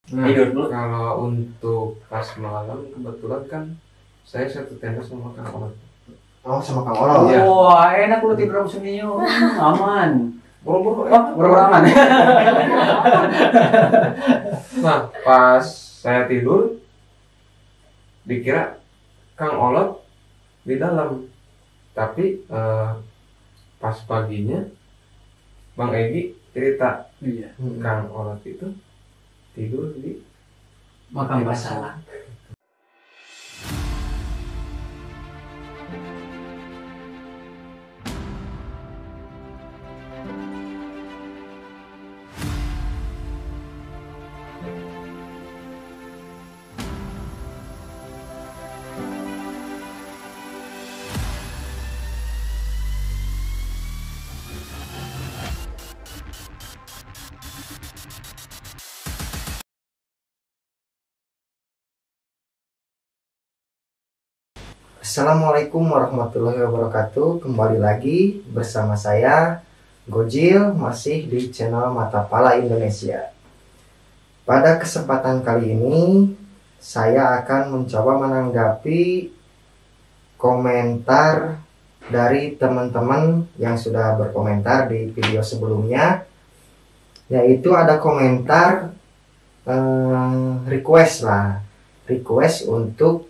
Nah, tidur dulu. kalau untuk pas malam kebetulan kan saya satu tenda sama Kang Olot. Oh, sama Kang Olo. Iya. Wah, enak lu tidur sama Sunio. Aman. Buru-buru. Buru-buru aman. Nah, pas saya tidur dikira Kang Olot di dalam, tapi pas paginya Bang Egi cerita Iya. Kang Olot itu tidur di Makam Basala. Assalamualaikum warahmatullahi wabarakatuh. Kembali lagi bersama saya Gojil, masih di channel Mata Pala Indonesia. Pada kesempatan kali ini saya akan mencoba menanggapi komentar dari teman-teman yang sudah berkomentar di video sebelumnya, yaitu ada komentar request untuk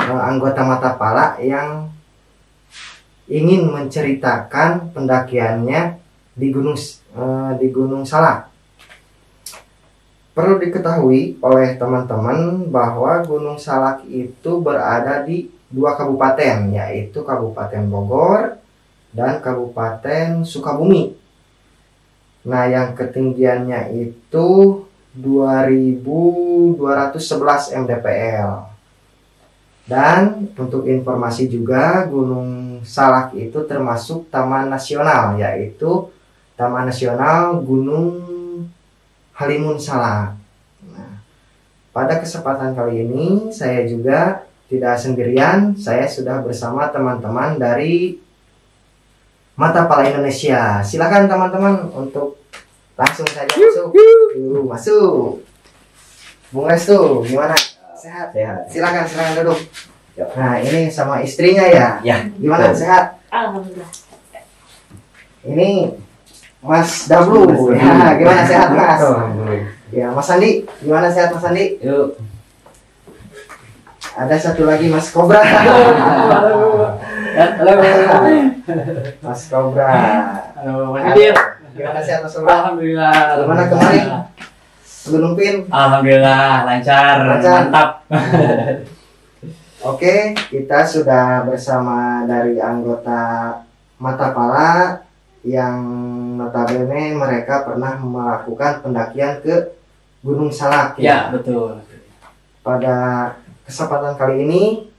anggota Mata Pala yang ingin menceritakan pendakiannya di Gunung Salak. Perlu diketahui oleh teman-teman bahwa Gunung Salak itu berada di dua kabupaten, yaitu Kabupaten Bogor dan Kabupaten Sukabumi. Nah, yang ketinggiannya itu 2211 mdpl. Dan untuk informasi juga, Gunung Salak itu termasuk Taman Nasional, yaitu Taman Nasional Gunung Halimun Salak. Nah, pada kesempatan kali ini saya juga tidak sendirian, saya sudah bersama teman-teman dari Mata Pala Indonesia. Silakan teman-teman untuk langsung saja masuk. Bung Restu, gimana? Sehat? Sehat. Silakan duduk. Nah, ini sama istrinya ya? Ya. Gimana, sehat? Alhamdulillah. Ini Mas Dablu. Ya, gimana, sehat Mas? Alhamdulillah. Ya, Mas Andi, gimana, sehat Mas Andi? Yuk. Ada satu lagi Mas Kobra. Halo. Mas Kobra. Halo, Mas Adil. Gimana, sehat Mas Kobra? Alhamdulillah. Gimana kemarin? Gunung Pin? Alhamdulillah, lancar. Mantap. Oke, kita sudah bersama dari anggota Mata Pala yang notabene mereka pernah melakukan pendakian ke Gunung Salak. Ya, betul. Pada kesempatan kali ini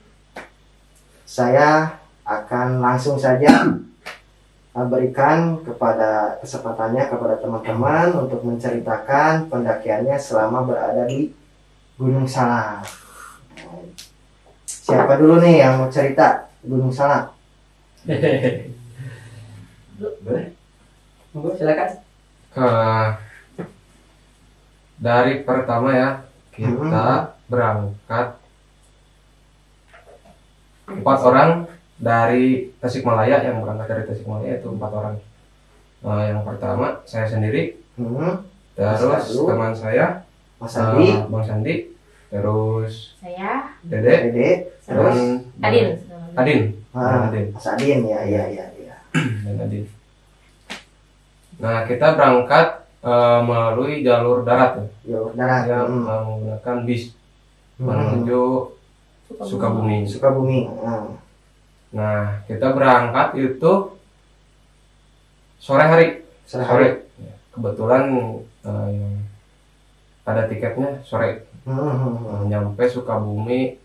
saya akan langsung saja berikan kesempatannya kepada teman-teman untuk menceritakan pendakiannya selama berada di Gunung Salak. Siapa dulu nih yang mau cerita Gunung Salak? Boleh? Monggo, silakan. Dari pertama ya, kita berangkat 4 orang dari Tasikmalaya. Yang berangkat dari Tasikmalaya itu 4 orang. Yang pertama saya sendiri, terus teman saya Mas Andi, Bang Sandi, terus Saya Dede, terus Adin. Adin, Mas Adin, ya. dan Adin. Nah, kita berangkat melalui jalur darat ya, Jalur darat. yang menggunakan bis menuju Sukabumi. Sukabumi. Nah, kita berangkat itu sore hari. Sore. Ya, kebetulan yang ada tiketnya sore. Nyampe Sukabumi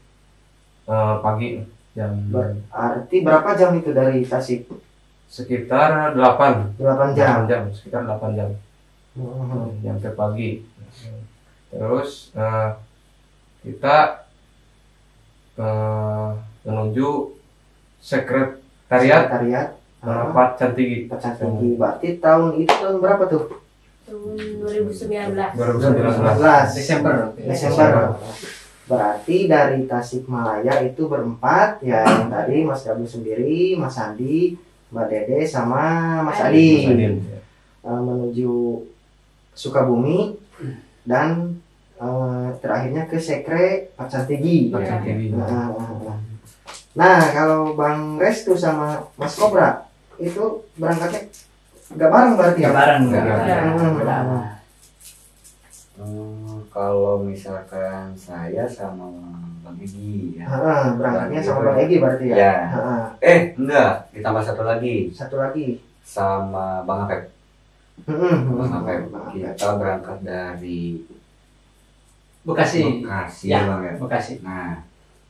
pagi jam Berarti berapa jam itu dari Tasik? sekitar 8 jam. Sekitar 8 jam. Nyampe pagi. Terus kita menuju sekretariat Pacan Tinggi. Pacan Tinggi. Berarti tahun berapa tuh? Tahun 2019. 2019. Desember. Desember. Berarti dari Tasikmalaya itu berempat ya, yang tadi Mas Gabu sendiri, Mas Andi, Mbak Dede sama Mas Adi menuju Sukabumi dan terakhirnya ke Sekre Pacantigi. Nah, kalau Bang Restu sama Mas Kobra itu berangkatnya nggak bareng berarti ya? Nggak bareng. Kalau misalkan saya sama Bang Egi ya. Berangkatnya sama Bang Egi berarti ya? Ya. Enggak, ditambah satu lagi Satu lagi. sama Bang Apep. Bang Apep. Kita berangkat dari Bekasi. Bekasi Ya, Bang ya. Bekasi. Nah,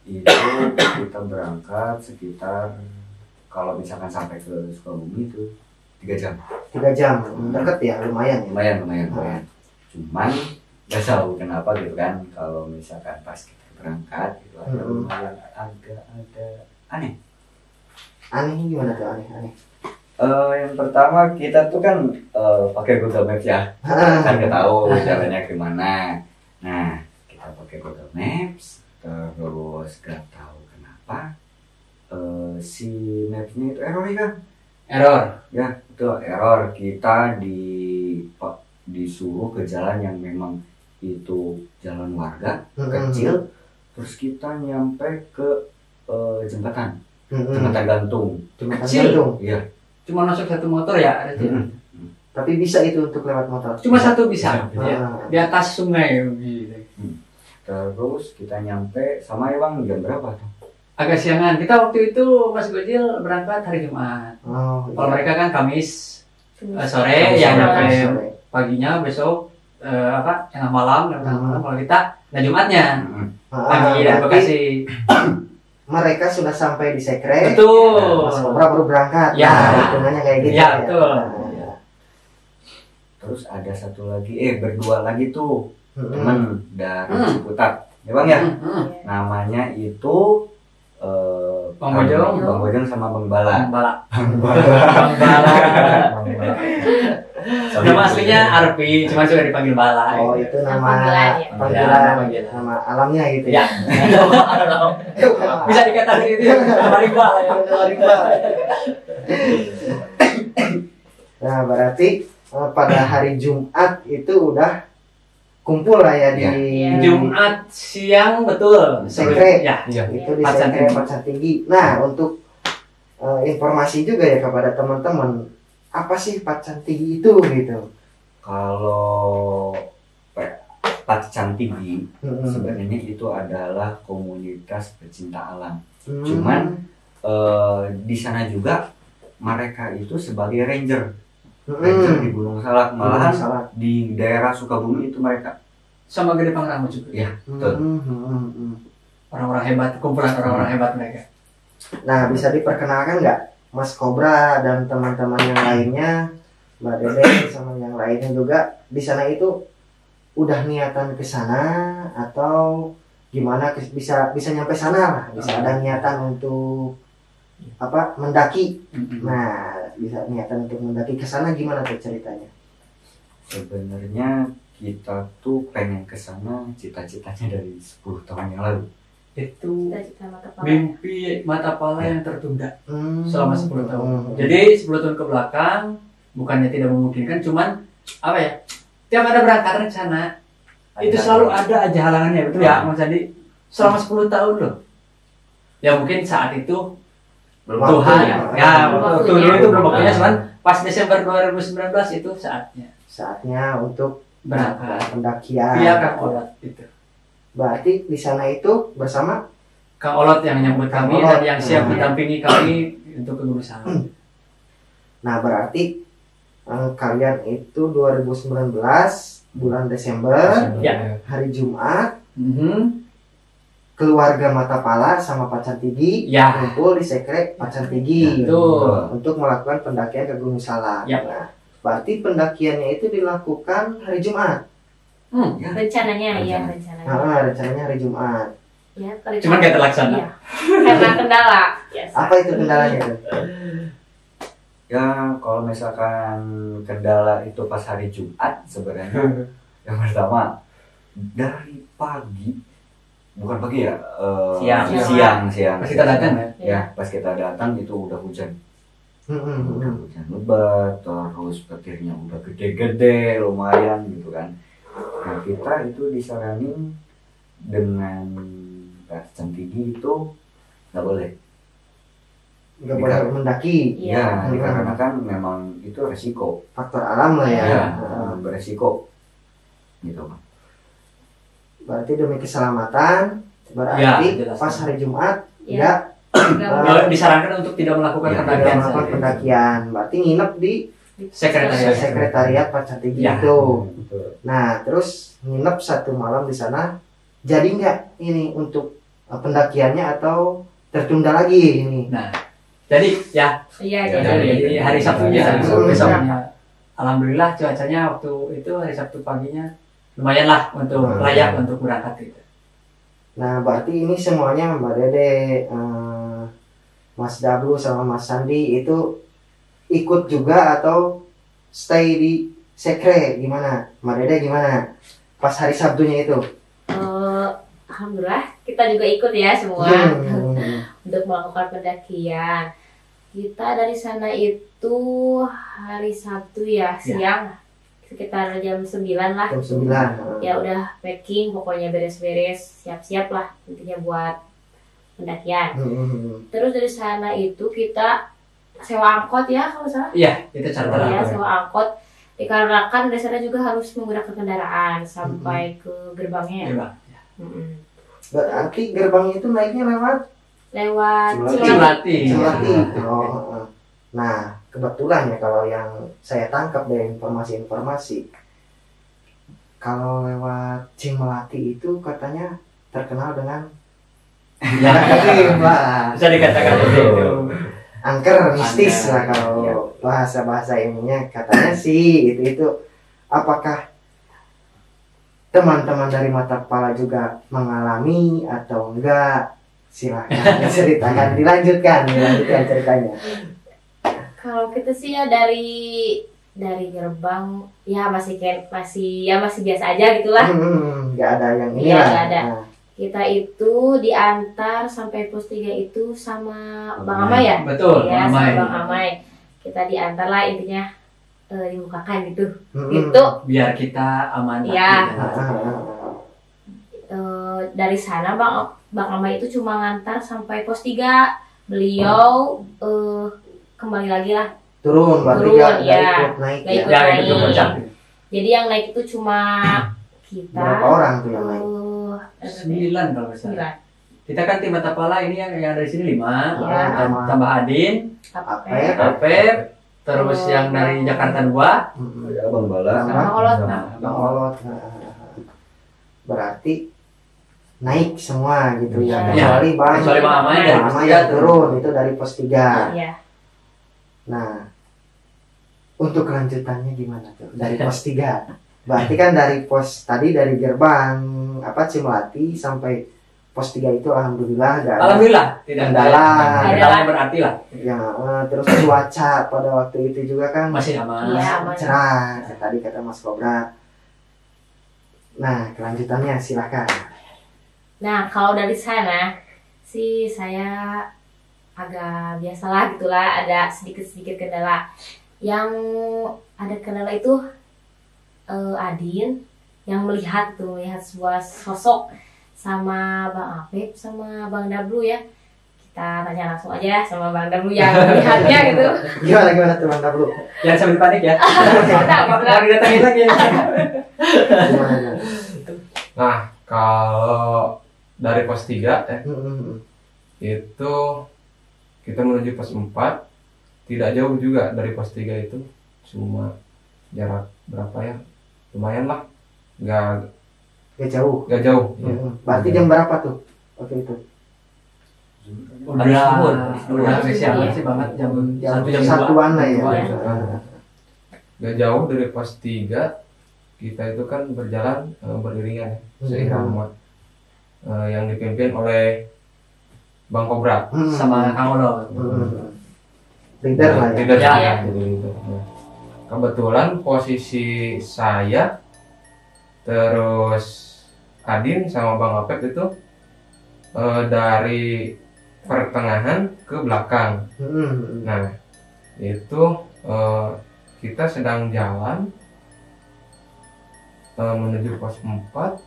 itu kita berangkat sekitar kalau misalkan sampai ke Sukabumi itu 3 jam. 3 jam, deket ya, lumayan ya. Lumayan. Cuman nggak tahu kenapa gitu kan, kalau misalkan pas kita berangkat itu ada lumayan agak ada aneh. Aneh gimana tuh aneh? Yang pertama kita tuh kan pakai Google Maps ya, kan nggak tahu jalannya gimana. Nah, kita pakai Google Maps, terus nggak tahu kenapa si mapsnya itu error ya kan? Error. Ya, itu error. Kita disuruh ke jalan yang memang itu jalan warga kecil, terus kita nyampe ke jembatan gantung. Kecil. Iya. Cuma masuk satu motor ya ada Tapi bisa itu untuk lewat motor. Cuma satu bisa. Ah. Di atas sungai gitu. Terus kita nyampe sama Bang jam berapa tuh? Agak siangan. Kita waktu itu Mas Gojil berangkat hari Jumat. Oh, Kalau iya. mereka kan Kamis sore, Kamis yang sore. sampai Sore. paginya besok tengah malam. Kalau kita Jumatnya pagi dari Berarti Bekasi. mereka sudah sampai di Sekre. Betul. Mas Kobra baru berangkat. Ya. Nah, hitungannya kayak gitu. Ya, betul. Nah, Terus ada satu lagi, berdua lagi tuh mm-mm. temen dari Ciputat, ya Bang ya. Namanya itu Bang Bojong. Bang Bojong sama Bang Bala. Bala. Bang Bala. Bang Bala. Nama aslinya Arfi, cuma sudah dipanggil Bala. Oh, itu nama Panggilan ya. panggilan, nama alamnya gitu Ya. Bisa dikatakan itu nama Bala ya. Nah, berarti pada hari Jumat itu udah kumpul lah ya di Jumat siang betul. Sekre. Ya. Itu di Pacan Sekre Tinggi. Pacan Tinggi. Nah, untuk informasi juga ya kepada teman-teman, apa sih Pacan Tinggi itu gitu? Kalau Pacan Tinggi sebenarnya itu adalah komunitas pecinta alam. Cuman di sana juga mereka itu sebagai ranger di Gunung Salak, malahan di daerah Sukabumi itu mereka Sama Gede Pangrango juga. ya betul. Orang-orang hebat, kumpulan orang-orang hebat mereka. Nah, bisa diperkenalkan nggak Mas Kobra dan teman-teman yang lainnya, Mbak Dede sama yang lainnya juga di sana itu udah niatan ke sana atau gimana bisa nyampe sana lah, bisa ada niatan untuk apa mendaki. Nah, bisa niatan untuk mendaki ke sana gimana tuh ceritanya? Sebenarnya kita tuh pengen ke sana cita-citanya dari 10 tahun yang lalu. Itu Cita-cita mata kepala. mimpi mata pala yang tertunda selama 10 tahun. Hmm. Jadi 10 tahun ke belakang bukannya tidak memungkinkan, cuman apa ya? Tiap ada berangkat rencana itu selalu ada aja halangannya, betul ya Mas Andi? Selama 10 tahun loh. Ya mungkin saat itu Tuhan ya waktu dulu itu belum waktunya, cuman pas Desember 2019 itu saatnya untuk berangkat. pendakian. Iya Kang Olot itu. Berarti di sana itu bersama Kang Olot yang nyambut Kang kami Olot. dan yang siap mendampingi kami untuk ke Gunung Salak. Nah, berarti kalian itu 2019 bulan Desember, Ya. hari Jumat, keluarga Matapala sama Pacan Tinggi Ya. kumpul di Sekre Pacan Tinggi Betul. untuk melakukan pendakian ke Gunung Salak. Ya. Nah, berarti pendakiannya itu dilakukan hari Jumat. Rencananya ya, rencananya. Nah, rencananya hari Jumat. Ya, Cuman gak terlaksana. Iya. Karena kendala. Ya, Apa itu kendalanya tuh? Ya kalau misalkan kendala itu pas hari Jumat sebenarnya yang pertama dari pagi, bukan pagi ya, siang Pas kita datang ya. ya pas kita datang itu udah hujan. Hmm. Udah hujan lebat, terus petirnya udah gede-gede lumayan gitu kan. Nah kita itu disaranin dengan jam tinggi itu nggak boleh. Nggak boleh mendaki. Ya, Hmm. dikarenakan memang itu resiko. Faktor alam lah ya. Ya, Nah, beresiko gitu. berarti demi keselamatan, berarti Ya, jelas. pas hari Jumat Ya. nggak Nggak disarankan untuk tidak melakukan Ya, pendakian melakukan saja. pendakian. Berarti nginep di Sekretariat. sekretariat Pacar Tinggi Ya. itu. Betul. Nah, terus nginep 1 malam di sana. Jadi nggak ini untuk pendakiannya atau tertunda lagi ini? Nah, jadi ya Iya, Ya, jadi hari Sabtunya Hmm. besoknya. Alhamdulillah cuacanya waktu itu hari Sabtu paginya lumayan lah untuk layak untuk berangkat gitu. Nah, berarti ini semuanya Mbak Dede, Mas Dablu sama Mas Sandi itu ikut juga atau stay di sekre gimana? Mbak Dede gimana? Pas hari Sabtunya itu? Alhamdulillah kita juga ikut ya semua Hmm. untuk melakukan pendakian. Kita dari sana itu hari Sabtu ya siang sekitar jam 9 lah. Jam 9. Ya udah packing, pokoknya beres-beres, siap-siap lah intinya buat pendakian. Terus dari sana itu kita sewa angkot ya kalau salah. Iya, itu cara Ya, berangkat. sewa angkot. Dikarenakan dari sana juga harus menggunakan kendaraan sampai ke gerbangnya ya. Iya, Bang. Mm-mm. Berarti gerbangnya itu naiknya lewat Lewat Cilati. Cilati. Oh, nah, kebetulan ya kalau yang saya tangkap dari informasi-informasi, kalau lewat Cimelati itu katanya terkenal dengan Ya, Wah, bisa dikatakan seperti itu. angker mistis Angker, lah kalau iya. bahasa-bahasa ilmunya katanya sih itu. Apakah teman-teman dari Mata Kepala juga mengalami atau enggak? Silahkan ceritakan, dilanjutkan ceritanya. Kalau kita sih ya dari gerbang ya masih biasa aja gitulah. Nggak ada yang ini Iya, lah. nggak ada. Nah, Kita itu diantar sampai pos 3 itu sama Bang Amai ya? Betul, Iya, Bang sama Amai. Bang Amai. Kita diantar lah intinya dibukakan gitu. mm-mm. Gitu. Biar kita aman. Iya. Gitu. Dari sana Bang Amai itu cuma ngantar sampai pos 3. Beliau kembali lagi lah. Turun, berarti Turun, nggak iya. ikut naik Nggak ya. ikut. Ya, itu naik. puncak. Jadi yang naik itu cuma kita. Berapa orang tuh yang naik? 9 kalau nggak salah. 9. Kita kan tim Mata Kepala ini yang dari sini 5, Iya. tambah Adin, Apep. Apep, terus yang dari Jakarta 2. Mm-mm. Ya Bang Bala. Sama Bang Olot. Nah, Bang Olot. Berarti naik semua gitu ya. Iya. Kecuali Bang Amai dari Bang pos Amai 3 yang turun itu dari pos 3. Iya. Nah, untuk kelanjutannya gimana tuh dari pos 3? Berarti kan dari pos tadi dari gerbang Cimelati sampai pos 3 itu alhamdulillah nggak ada Alhamdulillah tidak ada Kendala. kendala yang berarti lah. ya. Terus cuaca pada waktu itu juga kan Masih aman. Iya, aman. cerah tadi kata Mas Kobra. Nah, kelanjutannya silakan. Nah, kalau dari sana sih saya agak biasalah gitulah, ada sedikit-sedikit kendala. Yang ada kendala itu Adin yang melihat sebuah sosok sama Bang Apip sama Bang Dablu ya. Kita tanya langsung aja sama Bang Dablu yang melihatnya gitu. Gimana tuh Bang Dablu? Jangan sampai panik ya. Mau didatangin lagi. Gimana? Nah, kalau dari pos 3 itu kita menuju pos 4 tidak jauh juga dari pos 3 itu, cuma jarak berapa ya, lumayan lah, nggak jauh. jauh ya. Berarti jam berapa tuh waktu itu? Udah siang sih banget jam 1 jam 2. satuan lah ya. Iya. Nggak jauh dari pos 3 kita itu kan berjalan beriringan ya, seirama yang dipimpin oleh Bang Kobra. Sama Kang Olo. Leader lah ya. Leader, Ya. ya, jadi leader. Nah, kebetulan posisi saya terus Adin sama Bang Apep itu dari pertengahan ke belakang. Nah, itu kita sedang jalan menuju pos 4,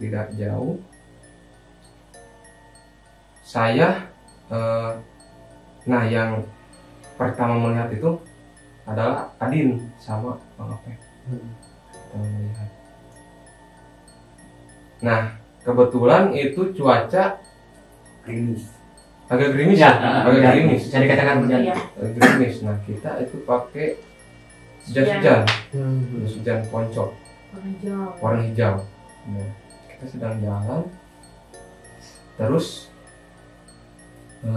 tidak jauh. Saya nah yang pertama melihat itu adalah Adin sama Bang Apep. Pertama melihat. Nah, kebetulan itu cuaca Gerimis. agak gerimis Ya, agak gerimis. bisa dikatakan hujan. Iya. Gerimis. Nah, kita itu pakai jas hujan, jas hujan ponco warna hijau. Nah, kita sedang jalan, terus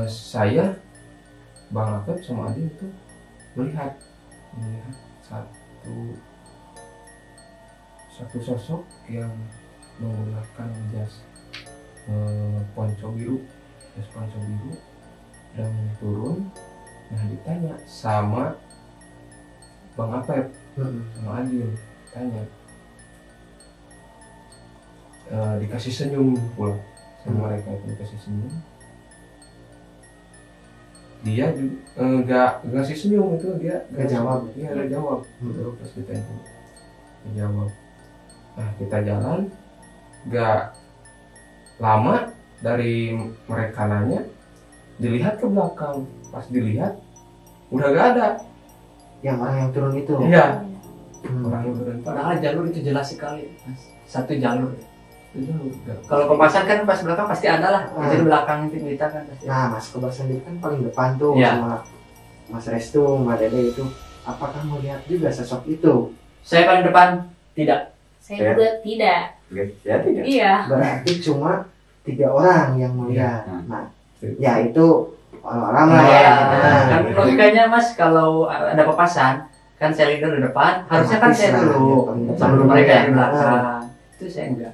saya, Bang Apep sama Adin itu melihat satu sosok yang menggunakan jas ponco biru dan turun. Nah, ditanya sama Bang Apep sama Adin, tanya, dikasih senyum pula sama mereka, itu dikasih senyum. Dia juga nggak ngasih senyum, itu dia Nggak jawab. Iya, nggak jawab. Terus pas ditanya nggak jawab. Nah, kita jalan, nggak lama dari mereka nanya, dilihat ke belakang. Pas dilihat udah gak ada. Yang orang yang turun itu. Iya, Hmm. orang yang turun. Padahal jalur itu jelas sekali, Mas. Satu jalur. Itu udah. Kalau kompasan kan pas belakang pasti ada lah. Ah. Jadi belakang itu kita kan pasti. Nah, Mas Kobar sendiri kan paling depan tuh Iya. sama Mas Restu, Mbak Dede itu. Apakah melihat juga sosok itu? Saya paling depan tidak. Saya juga tidak. Ya tidak. Iya. Berarti cuma 3 orang yang melihat. Iya. Nah, ya itu orang-orang lah ya. Ya, Nah, kan logikanya Mas kalau ada papasan kan saya leader di depan, harusnya kan saya dulu sebelum mereka yang di belakang. Itu saya enggak.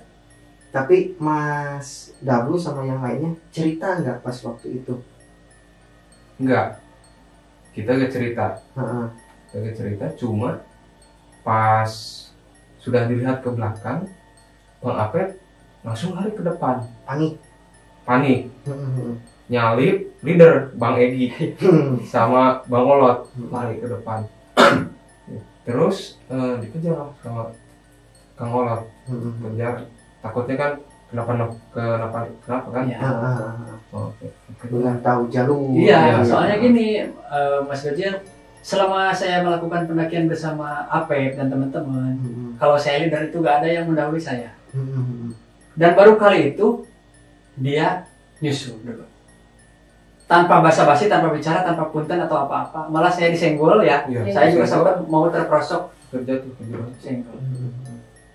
Tapi Mas Dablu sama yang lainnya cerita nggak pas waktu itu? Enggak. Kita gak cerita. Heeh. Kita gak cerita, cuma pas sudah dilihat ke belakang, Bang Apep langsung lari ke depan. Panik. Heeh. Nyalip leader Bang Egi sama Bang Olot lari ke depan. Terus dikejar sama Kang Olot, kejar. Takutnya kan kenapa kan? Iya. Oh, oke. Dengan tahu jalur. Iya, Iya. soalnya gini, Mas Gajil, selama saya melakukan pendakian bersama Apep dan teman-teman, kalau saya leader itu gak ada yang mendahului saya. Dan baru kali itu dia nyusul dulu. Tanpa basa-basi, tanpa bicara, tanpa punten atau apa-apa. Malah saya disenggol ya. Iya. Saya juga sempat mau terperosok Kerja tuh ke jurang. senggol.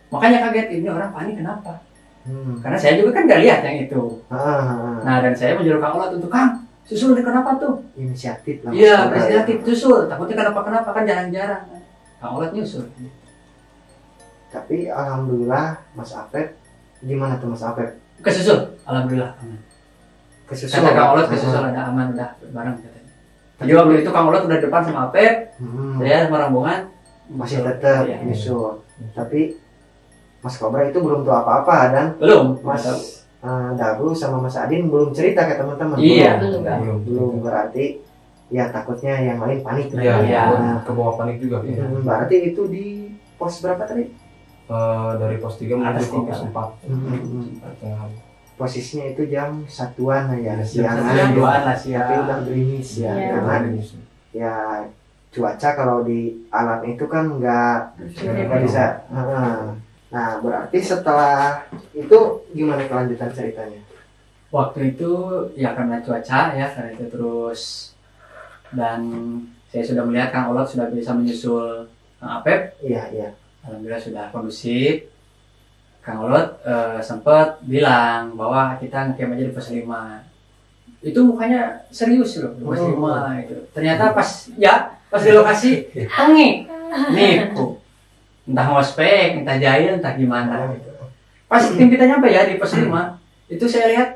Makanya kaget, ini orang panik kenapa? Karena saya juga kan gak lihat yang itu. Nah, dan saya menyuruh Kang Olot untuk, Kang, susul nih kenapa tuh? Inisiatif lah. Iya, Mas Kobar. inisiatif susul. Takutnya kenapa-kenapa kan jarang-jarang. Kang Olot nyusul. Tapi alhamdulillah Mas Apep, gimana tuh Mas Apep? Kesusul, alhamdulillah aman. Kesusul. Kata Kang Olot kesusul ada aman udah bareng katanya. Jadi waktu itu Kang Olot udah depan sama Apep, saya sama rombongan Masih tetap Iya. nyusul. Tapi Mas Kobra itu belum tahu apa-apa dan belum. Mas Tahu. Dablu sama Mas Adin belum cerita ke teman-teman. Iya. Belum berarti ya takutnya yang lain panik. Iya, Iya. ke bawah panik juga. Berarti itu di pos berapa tadi? Dari pos 3 menuju Atas ke tiga. pos 4. Pertengahan. Posisinya itu jam 1-an ya, Iya, siangan. Jam 2-an lah Tapi siang. udah gerimis ya, Iya. karena ya cuaca kalau di alam itu kan nggak bisa. Nah, berarti setelah itu gimana kelanjutan ceritanya? Waktu itu ya karena cuaca ya, karena itu terus dan saya sudah melihat Kang Olot sudah bisa menyusul Kang Apep. Iya. Alhamdulillah sudah kondusif. Kang Olot sempat bilang bahwa kita ngecamp aja di pos 5. Itu mukanya serius loh di pos 5 itu. Ternyata pas di lokasi tengik. Nipu. Entah ngospek, entah jahil, entah gimana gitu. Pas tim kita nyampe ya di pos 5, itu saya lihat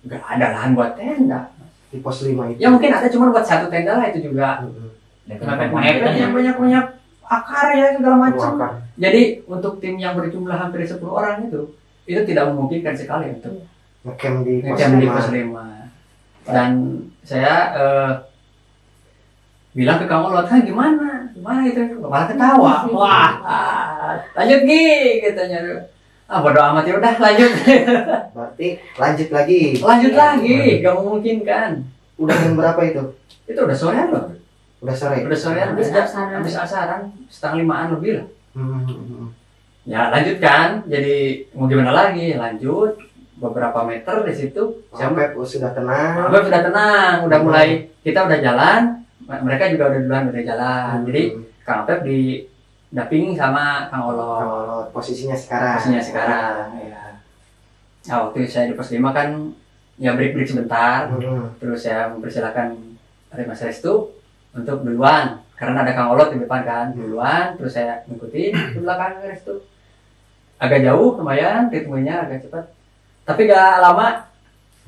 nggak ada lahan buat tenda. di pos 5 itu. Ya mungkin ada cuma buat satu tenda lah itu juga. Mepet yang banyak akar ya segala macam. Jadi untuk tim yang berjumlah hampir 10 orang itu tidak memungkinkan sekali untuk ngecamp di pos ngecamp di 5. pos 5. Dan saya bilang ke Kang Olot, gimana itu? Malah ketawa. Wah, lanjut Gi, katanya. Bodo amat, ya udah lanjut. Berarti lanjut lagi. Lanjut lagi, gak memungkinkan. Udah jam berapa itu? Itu udah sorean loh. Udah sore. Udah sorean, Habis habis asaran, 4:30 lebih lah. Hmm. Ya lanjut kan, jadi mau gimana lagi? Lanjut beberapa meter di situ. Sampai sudah tenang. Sampai sudah tenang, udah mulai kita udah jalan, mereka juga udah jalan. Jadi Kang Apep di dampingi sama Kang Olot. Kalau posisinya sekarang. Ya. Nah, waktu saya di pos 5 kan ya break sebentar. Terus saya mempersilahkan Mas Restu untuk duluan karena ada Kang Olot di depan kan, duluan. Terus saya ngikutin di belakang Restu. Agak jauh lumayan, ritmenya agak cepat. Tapi gak lama,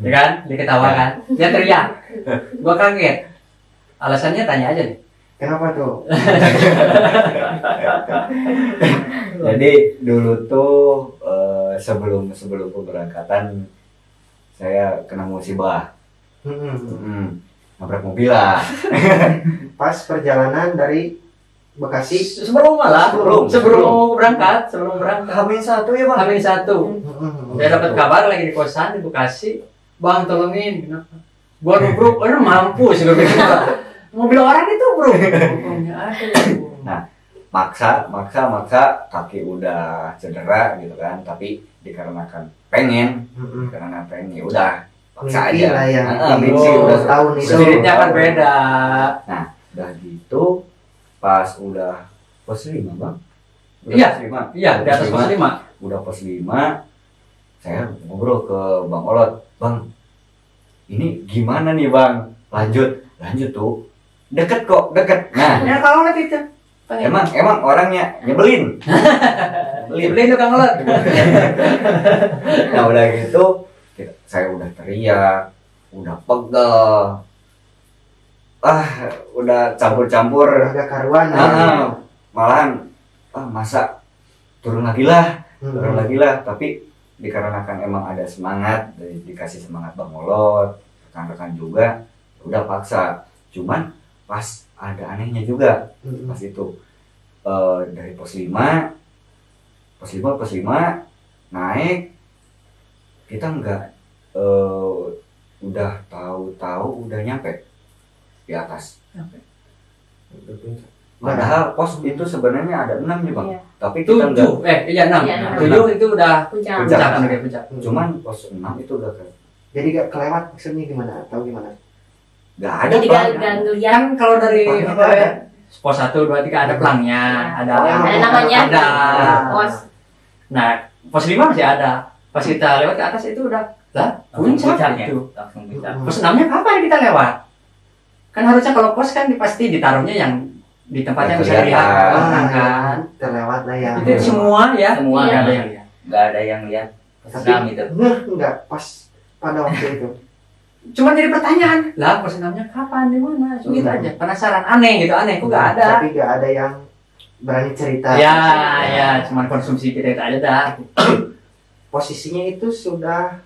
ya kan? Dia ketawa kan, dia teriak. Gua kaget. Alasannya tanya aja nih. Kenapa tuh? Jadi dulu tuh sebelum keberangkatan saya kena musibah. Nabrak mobil lah. Pas perjalanan dari Bekasi. Sebelum berangkat. H-1 ya Bang? H-1. Saya dapat kabar lagi di kosan di Bekasi. Bang tolongin, kenapa? Gua nubruk, mampus gua bilang. Mobil orang itu bro. Nah, maksa kaki udah cedera gitu kan, tapi dikarenakan pengen ya udah paksa Mimpi aja. lah yang Mimpi udah tahun itu. Spiritnya kan beda. Nah, udah gitu pas udah pos 5 Bang. Iya, pos 5. Iya, di atas pos 5. Udah pos 5, saya ngobrol ke Bang Olot, Bang, ini gimana nih Bang? Lanjut tuh. Deket. Nah, Ya Kang Olot itu. emang orangnya nyebelin. Nyebelin tuh Kang Olot. Nah udah gitu, saya udah teriak, udah pegel, udah campur. Agak karuan. Malahan, masa turun lagi lah. Tapi dikarenakan emang ada semangat, dikasih semangat Bang Olot, rekan-rekan juga, udah paksa. Cuman pas ada anehnya juga pas itu dari pos 5 naik, kita nggak udah tahu udah nyampe di atas. Padahal pos itu sebenarnya ada 6 nih Bang. Iya. Tapi kita nggak 6. 7 itu udah Puncak. puncak. Cuman pos 6 itu udah Jadi gak kelewat maksudnya gimana? Tahu gimana? nggak ada Jadi Bang. gak ngeliat. Kan kalau dari Pelangnya apa ada. ya? Pos 1, 2, 3 ada pelangnya, ada Ada namanya. Ada. Pos. Nah, pos 5 masih ada. Pas kita lewat ke atas itu udah puncak itu. Langsung puncak. Pos 6-nya kapan kita lewat? Kan harusnya kalau pos kan pasti ditaruhnya yang di tempat yang bisa Kelihatan. dilihat kan. Terlewat lah ya. Itu semua ya. Semua nggak Iya. ada yang lihat. Nggak ada yang lihat. Tapi Senam itu. enggak pas pada waktu itu. Cuma jadi pertanyaan, lah pos 6-nya kapan, di mana? Cuma gitu aja. Penasaran, aneh, kok nggak ada. Tapi gak ada yang berani cerita. Ya, cuman konsumsi kita itu aja dah. Posisinya itu sudah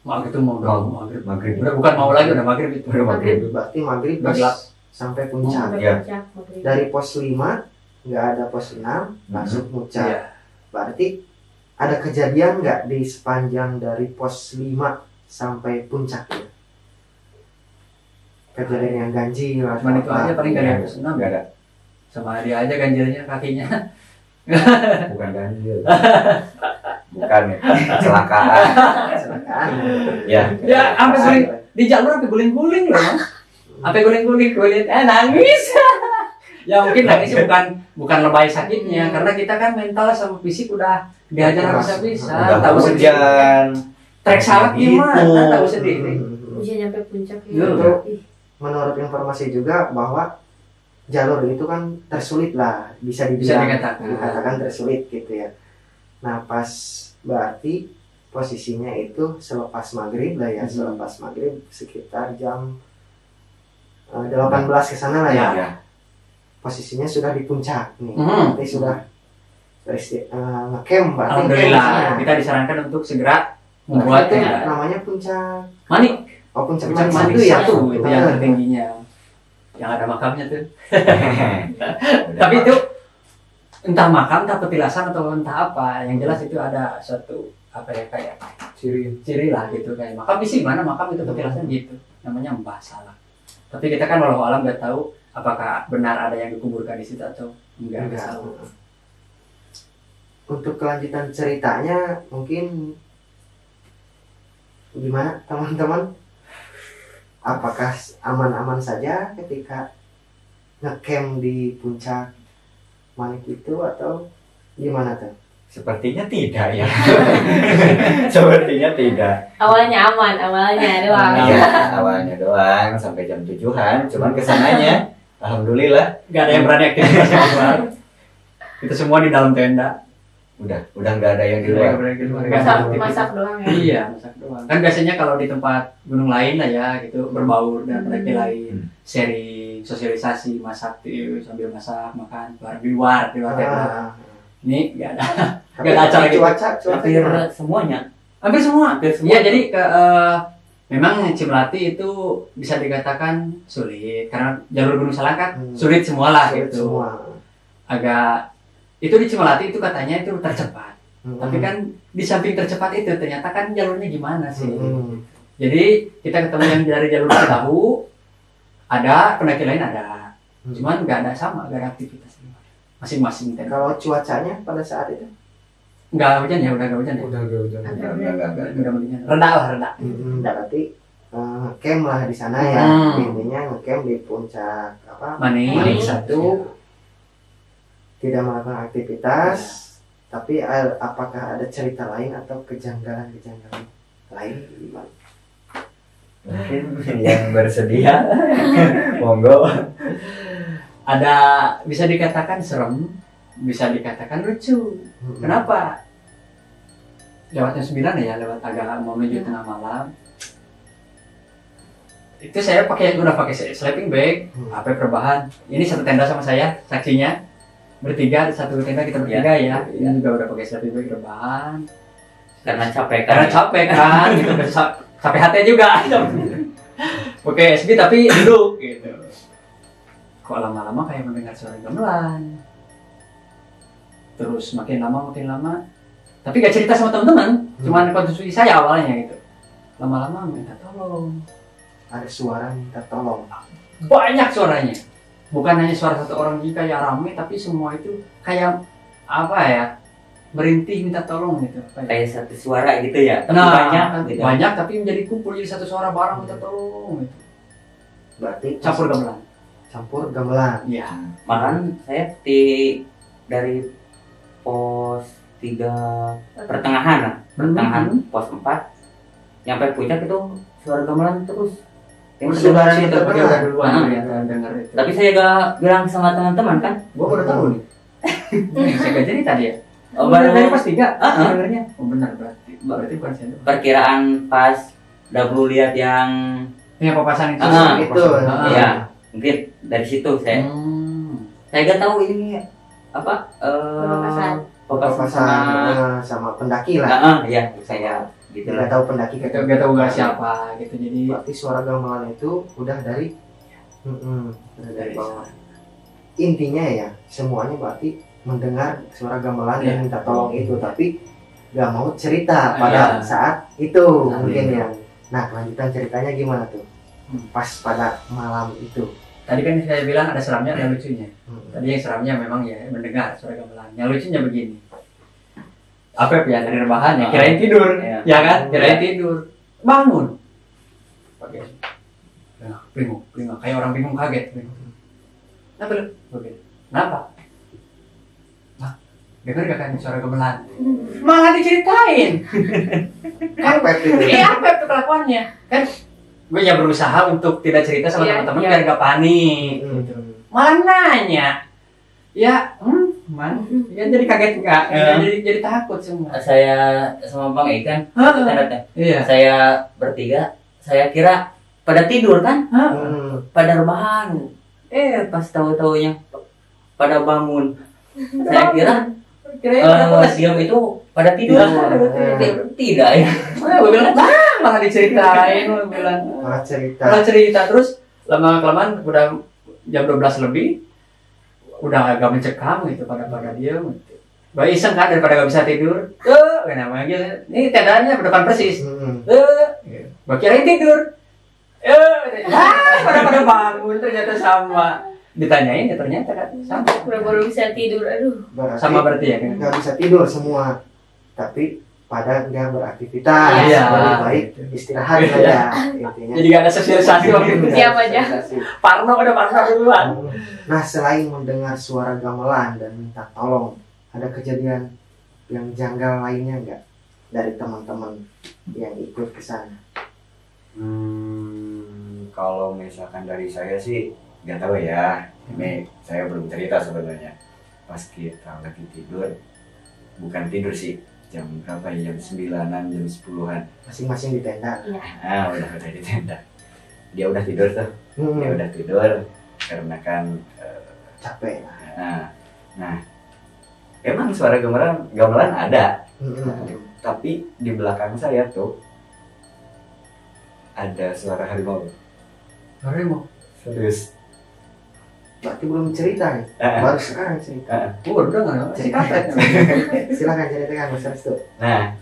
Maghrib itu mau maghrib. Maghrib. Udah bukan mau lagi, udah maghrib itu. Udah maghrib. berarti maghrib Udah gelap. sampai puncak. Sampai Iya. puncak, maghrib. Dari pos 5 nggak ada pos 6 langsung puncak. Iya. Berarti ada kejadian nggak di sepanjang dari pos 5 sampai puncak ya? Kejadian yang ganjil atau Cuman itu apa? aja paling dari pos 6. Nggak ada. Sama dia aja ganjilnya kakinya. Bukan ganjil. Bukan ya. Kecelakaan. Kecelakaan. Ya. Ya, sampai guling di jalur sampai guling-guling loh, Mas. Sampai guling-guling, gue lihat nangis. Ya mungkin nangisnya bukan lebay sakitnya, karena kita kan mental sama fisik udah diajar habis-habisan. Udah Tahu sendiri. hujan. Trek salak Gitu. gimana? Tahu sendiri. Ujian nyampe puncak Iya. ya. Ih, Menurut informasi juga bahwa jalur itu kan tersulit lah, bisa Bisa dibilang dikatakan. tersulit gitu ya. Nah pas berarti posisinya itu selepas maghrib lah ya, selepas maghrib sekitar jam 18 ke sana lah ya. Ya. Posisinya sudah di puncak nih, berarti sudah ngecamp berarti. Alhamdulillah kita disarankan untuk segera membuat itu tenda. namanya puncak. Manik. Oh, puncak Puncak Manik Manik itu ya. satu itu yang tertingginya. Yang ada makamnya tuh. Tapi itu entah makam, entah petilasan atau entah apa, yang jelas itu ada suatu apa ya kayak ciri lah gitu kayak makam di sini mana makam itu petilasan gitu, namanya Mbah Salah. Tapi kita kan walau alam nggak tahu apakah benar ada yang dikuburkan di situ atau enggak tahu. Untuk kelanjutan ceritanya mungkin gimana teman-teman? Apakah aman-aman saja ketika ngecamp di puncak Manik itu atau gimana tuh? Sepertinya tidak ya. Sepertinya tidak. Awalnya aman, awalnya doang. Iya, awalnya doang sampai jam 7-an, cuman kesananya alhamdulillah Nggak ada yang berani aktivitas di luar. Itu semua di dalam tenda. udah nggak ada yang di Nggak ada yang luar. berani di luar. Masak doang ya. Iya, masak doang. Kan biasanya kalau di tempat gunung lain lah ya, gitu berbaur dan pendaki lain, sharing, sosialisasi, masak tuh sambil masak, makan di luar tenda. Ini nggak ada. Tapi Nggak ada acara gitu. cuaca Hampir gimana? semuanya. Hampir semua. Hampir semua. Iya, jadi memang Cimlati itu bisa dikatakan sulit karena jalur Gunung Salak kan sulit semua lah Sulit gitu. semua. Agak itu di Cimlati itu katanya itu tercepat. Tapi kan di samping tercepat itu ternyata kan jalurnya gimana sih? Jadi kita ketemu yang dari jalur Cidahu, ada pendaki lain ada, cuman nggak ada sama, nggak ada aktivitas masing-masing tenda. Kalau cuacanya pada saat itu? Nggak hujan ya, udah nggak hujan ya. Udah gak hujan. Enggak. Udah mendingan. Rendah lah, rendah. Berarti ngecamp lah di sana ya. Intinya ngecamp di puncak apa? Manik satu. Tidak melakukan aktivitas, tapi apakah ada cerita lain atau kejanggalan-kejanggalan lain gimana? Mungkin yang bersedia monggo. Ada bisa dikatakan serem, bisa dikatakan lucu. Kenapa? Lewat jam 9 ya, lewat agak mau menuju tengah malam. Itu saya udah pakai sleeping bag, HP perbahan. Ini satu tenda sama saya, saksinya. Bertiga, satu tenda kita bertiga ya. Ini juga udah pakai sleeping bag rebahan. Karena capek kan. Karena capek kan, gitu. Capek hati juga. Oke, SB tapi duduk gitu. Kok lama-lama kayak mendengar suara gamelan. Terus makin lama. Tapi gak cerita sama teman-teman, cuman konsumsi saya awalnya gitu. Lama-lama minta tolong. Ada suara minta tolong. Banyak suaranya. Bukan hanya suara satu orang juga kayak rame, tapi semua itu kayak apa ya? Merintih minta tolong gitu. Kayak satu suara gitu ya. Tapi Nah, banyak gitu. banyak tapi menjadi kumpul jadi satu suara bareng minta tolong gitu. Berarti Campur gamelan. campur gamelan. Iya. Bahkan saya dari pos 3 pertengahan pos 4 nyampe puncak itu suara gamelan terus. Sudah sih terdengar. udah duluan Ah. ternyata dengar itu. Tapi saya gak bilang sama teman-teman kan. Gua baru tahu nih. Saya gak jadi tadi ya. Oh, Baru baru dari pas 3 Ah. dengarnya. Oh benar berarti bukan saya. perkiraan pas dahulu lihat yang Ini papasan itu. Itu. ya mungkin dari situ saya gak tahu ini apa Papasan. papasan sama pendaki lah. ya saya gitu Tidak lah. tahu pendaki Kita gak tahu gak siapa gitu jadi Berarti suara gamelan itu udah dari udah dari bawah. Intinya ya semuanya berarti mendengar suara gamelan Iya. dan minta tolong itu, tapi gak mau cerita pada Iya. saat itu mungkin iya. ya. Nah kelanjutan ceritanya gimana tuh? Pas pada malam itu. tadi kan saya bilang ada seramnya ada lucunya. Tadi yang seramnya memang ya mendengar suara gamelan. Yang lucunya begini. Apa ya dari rebahan ya kirain tidur, Iya. ya kan? Kirain tidur. Bangun. Pakai bingung, kayak orang bingung kaget. Kenapa lu? Oke. Kenapa? Nah, dengar gak kan suara gamelan? Malah diceritain. Apa itu? Apa itu kelakuannya? Kan gue ya berusaha untuk tidak cerita sama Iya, teman-teman iya. biar gak panik. Malah nanya. Ya, Man. Ya jadi kaget enggak? Jadi takut semua. Saya sama Bang Ikan, tanda-tanda. Iya. Saya bertiga, saya kira pada tidur kan, pada rebahan. Pas tahu-taunya pada bangun. Saya kira diam itu pada tidur. Tidak ya. Gue bilang, malah diceritain, gue bilang. Malah cerita terus lama-kelamaan udah jam 12 lebih, udah agak mencekam gitu pada diam. Gue iseng kan daripada gak bisa tidur. Namanya gitu. Ini tendanya depan persis. Gue kirain tidur. Pada bangun ternyata sama. Ditanyain ya ternyata kan sama. Baru bisa tidur, aduh. Sama berarti ya kan? Nggak bisa tidur semua, tapi pada nggak beraktivitas. Iya. Lebih baik istirahat aja intinya. Jadi gak ada sosialisasi waktu itu. Diam aja. Parno duluan. Nah, selain mendengar suara gamelan dan minta tolong, ada kejadian yang janggal lainnya nggak dari teman-teman yang ikut ke sana? Kalau misalkan dari saya sih nggak tahu ya. Ini saya belum cerita sebenarnya. Pas kita lagi tidur, bukan tidur sih, jam berapa ya? Jam 9-an, jam 10-an. Masing-masing di tenda. Udah di tenda. Dia udah tidur tuh. Dia udah tidur karena kan Capek lah. Nah, emang suara gamelan ada. Tapi di belakang saya tuh ada suara harimau. Harimau? Serius. Berarti belum cerita nih. Baru sekarang cerita. Udah nggak cerita. Silakan ceritakan Mas Restu. Nah,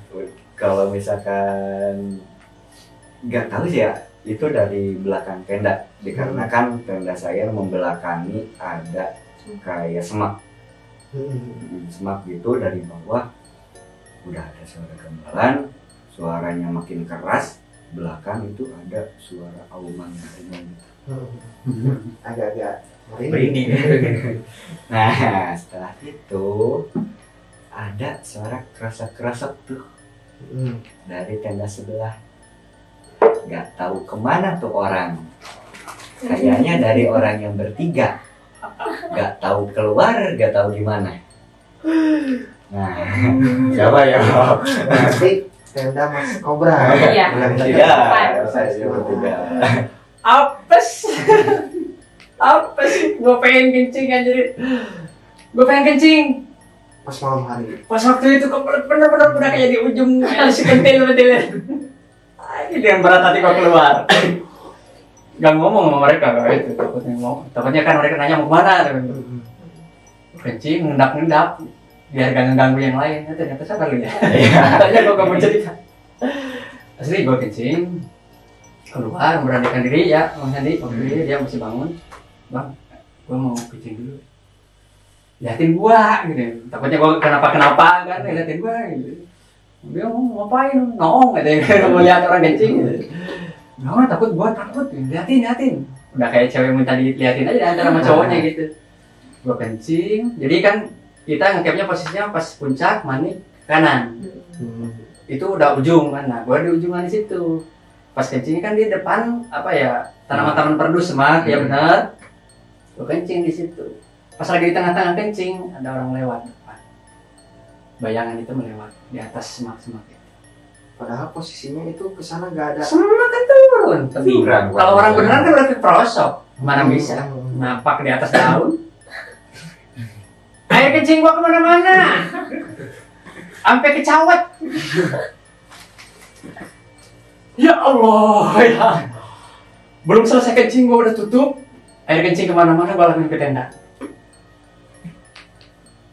kalau misalkan nggak tahu sih ya, itu dari belakang tenda. Dikarenakan tenda saya membelakangi ada kayak semak. Semak gitu, dari bawah udah ada suara gamelan, suaranya makin keras. Belakang itu ada suara auman harimau gitu. Agak-agak merinding. Nah, setelah itu ada suara kerasa-kerasa tuh dari tenda sebelah. Gak tahu kemana tuh orang. Kayaknya dari orang yang bertiga. Gak tahu keluar, gak tahu gimana. Nah, siapa ya? Berarti tenda Mas Kobra. Iya. Tidak, saya bertiga. Apa sih? Gue pengen kencing anjir. Gue pengen kencing. Pas malam hari. Pas waktu itu bener-bener udah kayak di ujung si pentil betul. Ini dengan berat hati gue keluar. Gak ngomong sama mereka kayak itu. Takutnya kan mereka nanya mau kemana. Kencing, ngendap-ngendap. Biar gak ngeganggu yang lain. Ternyata sabar lu ya. Tanya gue gak mau cerita. Asli gue kencing. Keluar, memberanikan diri ya. Bang Sandi, waktu dia masih bangun. Bang, gue mau kencing dulu. Liatin gua gitu. Takutnya gua kenapa kan, liatin gua gitu. Dia mau ngapain? Noong katanya, mau lihat orang kencing gitu. Nah, takut, liatin. Udah kayak cewek minta diliatin aja antara sama cowoknya gitu. Gua kencing. Jadi kan kita ngecapnya posisinya pas puncak manik kanan. Itu udah ujung kan. Nah, gua di ujungan di situ. Pas kencing kan di depan apa ya? Tanaman-tanaman perdus semak, ya benar. Gua kencing di situ. Pas lagi di tengah-tengah kencing, ada orang lewat depan. Bayangan itu melewat di atas semak-semak itu. Padahal posisinya itu kesana gak ada. Semak kan turun. Jurang. Kalau orang beneran kan berarti pelosok. Mana bisa? Napak di atas daun. Air kencing gua kemana-mana. Sampai kecawat. Ya Allah, ya. Belum selesai kencing gua udah tutup. Air kencing kemana-mana gua langsung ke tenda.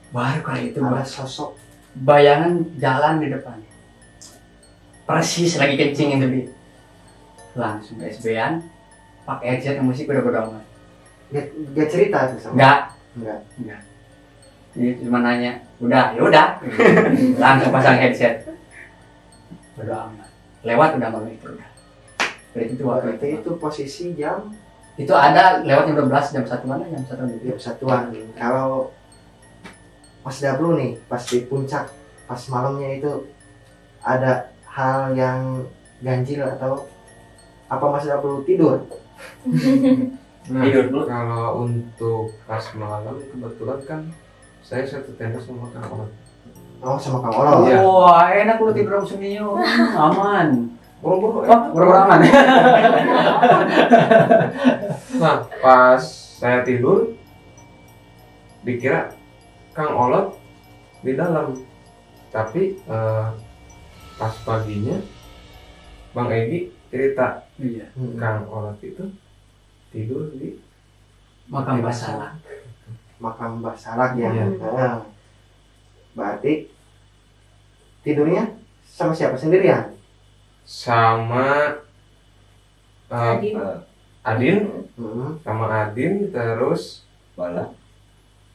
Baru kali itu Ada gua sosok bayangan jalan di depan. Persis lagi kencing itu di. Langsung SB-an, pakai headset musik udah amat. Gak cerita tuh sama. Enggak. Jadi cuma nanya, udah, ya udah. Langsung pasang headset. Udah amat. Lewat udah malam itu udah. Berarti itu waktu Berarti itu posisi jam itu ada lewat jam 12, jam 1 mana? Jam 1 gitu. jam satuan. Kalau Mas Dablu nih, pas di puncak, pas malamnya itu ada hal yang ganjil atau apa Mas Dablu tidur? Nah, Tidur dulu. kalau untuk pas malam kebetulan kan Saya satu tenda sama Kang Olot. Oh, sama Kang Olot. Iya. Wah, enak lu tidur sama Sunio. Aman. Buru-buru. Oh, buru-buru aman. Nah, pas saya tidur, dikira Kang Olot di dalam. Tapi pas paginya, Bang Egi cerita Iya. Kang Olot itu tidur di Makam Basalah. Makam Mbah Salak ya. Iya. Nah, berarti tidurnya sama siapa, sendirian? sama Adin. Adin, Hmm. sama Adin, terus Bala.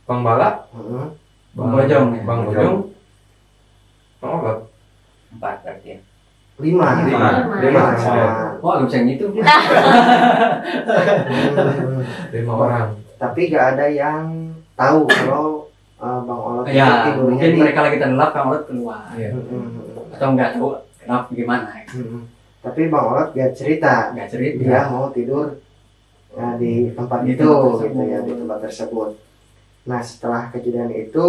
Bang Bala, Hmm. Bang Bojong, ya? Bang Bojong, Bang Olot. 4 berarti ya. 5. Lima. Lima. Wah, gak bisa ngitung. Hmm. 5 orang. Tapi gak ada yang tahu kalau Bang Olot itu Ya, tidurnya mungkin di. mereka lagi terlelap, Kang Olot keluar. Iya. Atau nggak tahu kenapa gimana. Tapi Bang Olot gak cerita Nggak cerita. dia mau tidur di tempat Di itu tempat gitu ya, tersebut. di tempat tersebut. Nah, setelah kejadian itu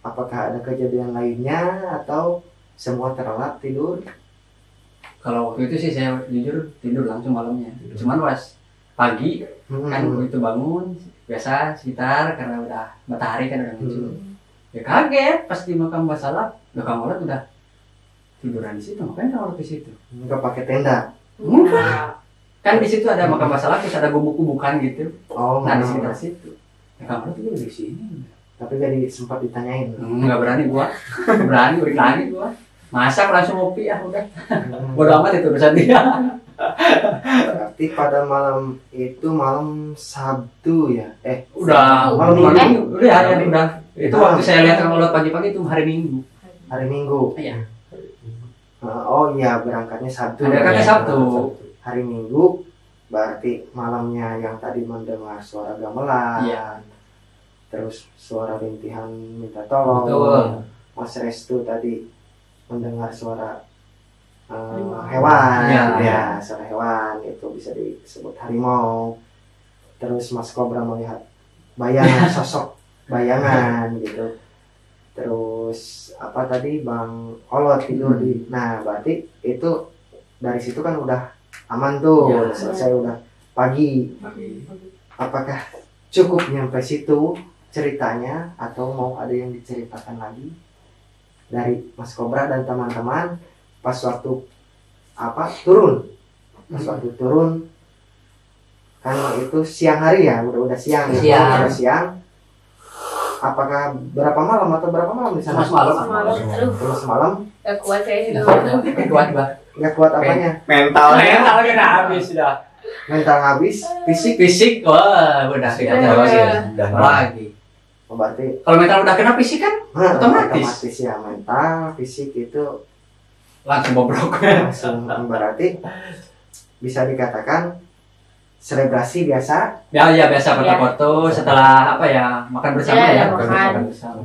apakah ada kejadian lainnya atau semua terlelap tidur? Kalau waktu itu sih saya jujur tidur langsung malamnya. Cuman pas pagi kan begitu bangun biasa sekitar karena udah matahari kan udah muncul. Ya kaget pas di makam Basalah, Kang Olot udah tiduran di situ. Ngapain Kang Olot di situ? Nggak pakai tenda. Enggak. Kan di situ ada makam Basalah terus ada gubuk-gubukan gitu. Oh, Nah di sekitar situ. Ya Kang Olot tidur di sini. tapi jadi sempat ditanyain. Nggak berani gua. Berani urik lagi gua. Masak langsung ngopi ya udah. Bodo amat itu urusan dia. Berarti pada malam itu malam Sabtu ya? Udah Malam malam Minggu. Minggu. Udah ya udah. Itu waktu saya lihat Kang Olot pagi-pagi itu hari Minggu. Hari Minggu. Iya. Oh iya, berangkatnya Sabtu. Berangkatnya Ya. Sabtu. Hari Minggu berarti malamnya yang tadi mendengar suara gamelan. Iya. Terus suara rintihan minta tolong. Betul. Mas Restu tadi mendengar suara Harimau. hewan, Iya. ya suara hewan itu bisa disebut harimau. Terus Mas Kobra melihat bayangan sosok bayangan gitu. Terus apa tadi Bang Olot tidur di. Nah berarti itu dari situ kan udah aman tuh, Ya. udah selesai, udah pagi. Apakah cukup nyampe situ ceritanya atau mau ada yang diceritakan lagi dari Mas Kobra dan teman-teman pas waktu turun? Pas waktu turun kan itu siang hari ya, udah siang ya. Siang. Udah siang. Apakah berapa malam atau berapa malam di sana? Semalam. Semalam. Aduh, Terus malam gak kuat saya Tidak tidur. kuat bah. nggak kuat apanya? Mentalnya. Mental kena habis sudah. Mental habis, fisik. Fisik wah udah Fisik tidak aja ada masih. Udah lagi. Oh, berarti Kalau mental udah kena fisik kan Otomatis. ya, mental, fisik itu langsung bobrok. langsung berarti bisa dikatakan selebrasi biasa, Ya biasa foto-foto setelah apa ya makan bersama Ya, ya. makan. Bersama.